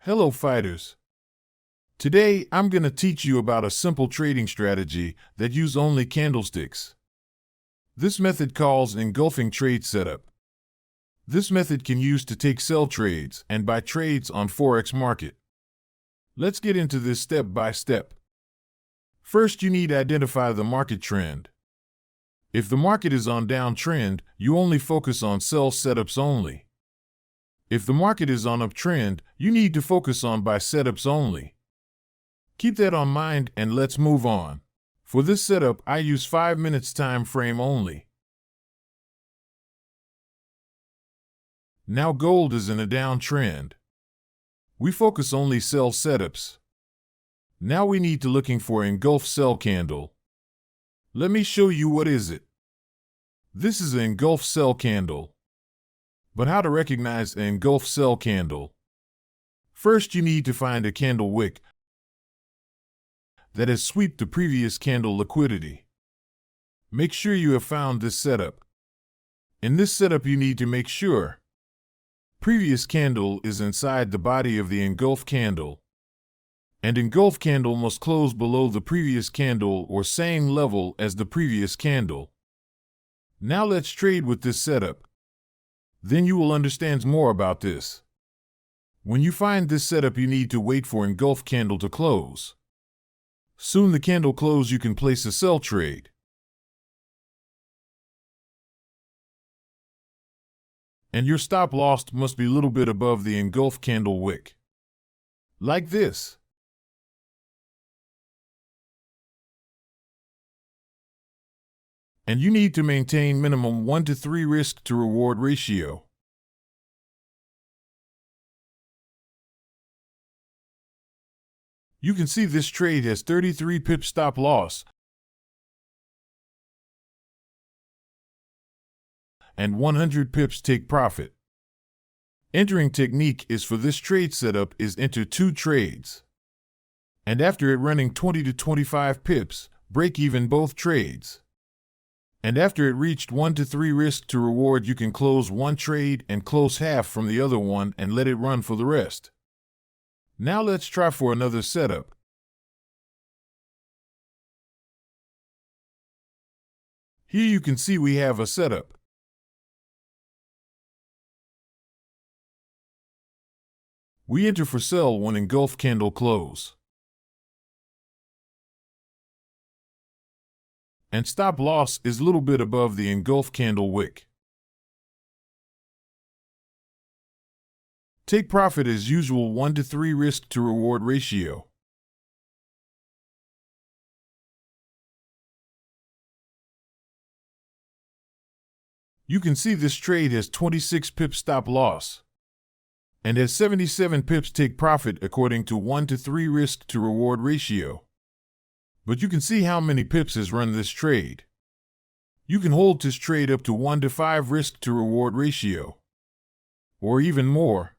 Hello fighters. Today I'm going to teach you about a simple trading strategy that uses only candlesticks. This method calls engulfing trade setup. This method can use to take sell trades and buy trades on forex market. Let's get into this step by step. First, you need to identify the market trend. If the market is on downtrend, you only focus on sell setups only. If the market is on uptrend, you need to focus on buy setups only. Keep that on mind and let's move on. For this setup, I use 5 minutes time frame only. Now gold is in a downtrend. We focus only sell setups. Now we need to looking for engulf sell candle. Let me show you what is it. This is an engulf sell candle. But how to recognize an engulf sell candle? First, you need to find a candle wick that has swept the previous candle liquidity. Make sure you have found this setup. In this setup, you need to make sure previous candle is inside the body of the engulf candle. And engulf candle must close below the previous candle or same level as the previous candle. Now let's trade with this setup. Then you will understand more about this. When you find this setup, you need to wait for engulf candle to close. Soon the candle close, you can place a sell trade. And your stop loss must be a little bit above the engulf candle wick. Like this. And you need to maintain minimum 1 to 3 risk to reward ratio. You can see this trade has 33 pips stop loss and 100 pips take profit. Entering technique is for this trade setup is enter 2 trades. And after it running 20 to 25 pips, break even both trades. And after it reached 1 to 3 risk to reward, you can close one trade and close half from the other one and let it run for the rest. Now let's try for another setup. Here you can see we have a setup. We enter for sell when engulf candle close. And stop loss is a little bit above the engulf candle wick. Take profit as usual 1 to 3 risk to reward ratio. You can see this trade has 26 pips stop loss and has 77 pips take profit according to 1 to 3 risk to reward ratio. But you can see how many pips has run this trade. You can hold this trade up to 1 to 5 risk to reward ratio, or even more.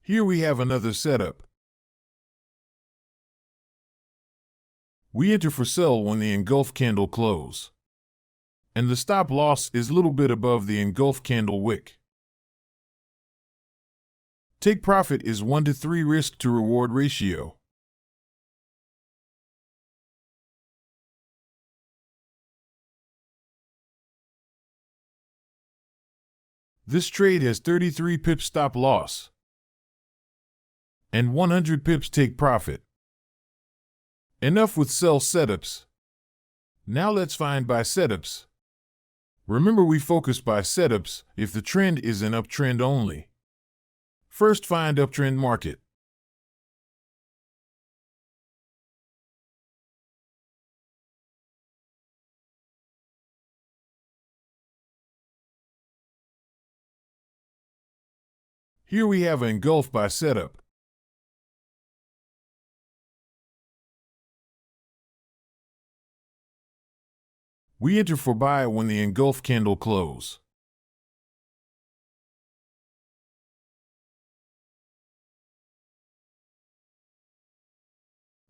Here we have another setup. We enter for sell when the engulf candle close. And the stop loss is a little bit above the engulf candle wick. Take profit is 1 to 3 risk to reward ratio. This trade has 33 pips stop loss and 100 pips take profit. Enough with sell setups. Now let's find buy setups. Remember, we focus buy setups if the trend is an uptrend only. First, find uptrend market. Here we have an engulf buy setup. We enter for buy when the engulf candle close.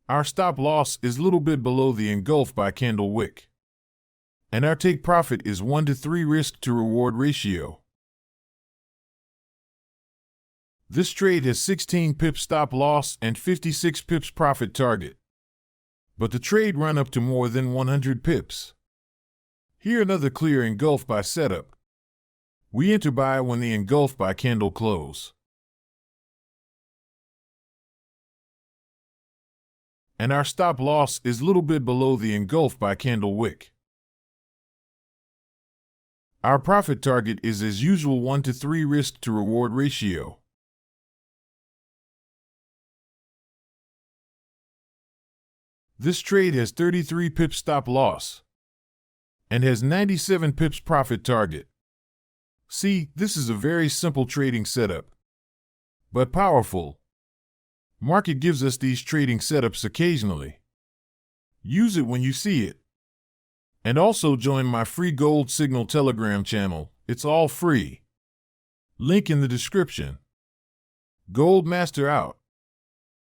Our stop loss is a little bit below the engulf by candle wick. And our take profit is 1 to 3 risk to reward ratio. This trade has 16 pips stop loss and 56 pips profit target. But the trade ran up to more than 100 pips. Here another clear engulf buy setup. We enter buy when the engulf buy candle close. And our stop loss is a little bit below the engulf buy candle wick. Our profit target is as usual 1 to 3 risk to reward ratio. This trade has 33 pips stop loss and has 97 pips profit target. See, this is a very simple trading setup, but powerful. Market gives us these trading setups occasionally. Use it when you see it. And also join my free Gold Signal Telegram channel. It's all free. Link in the description. Gold Master out.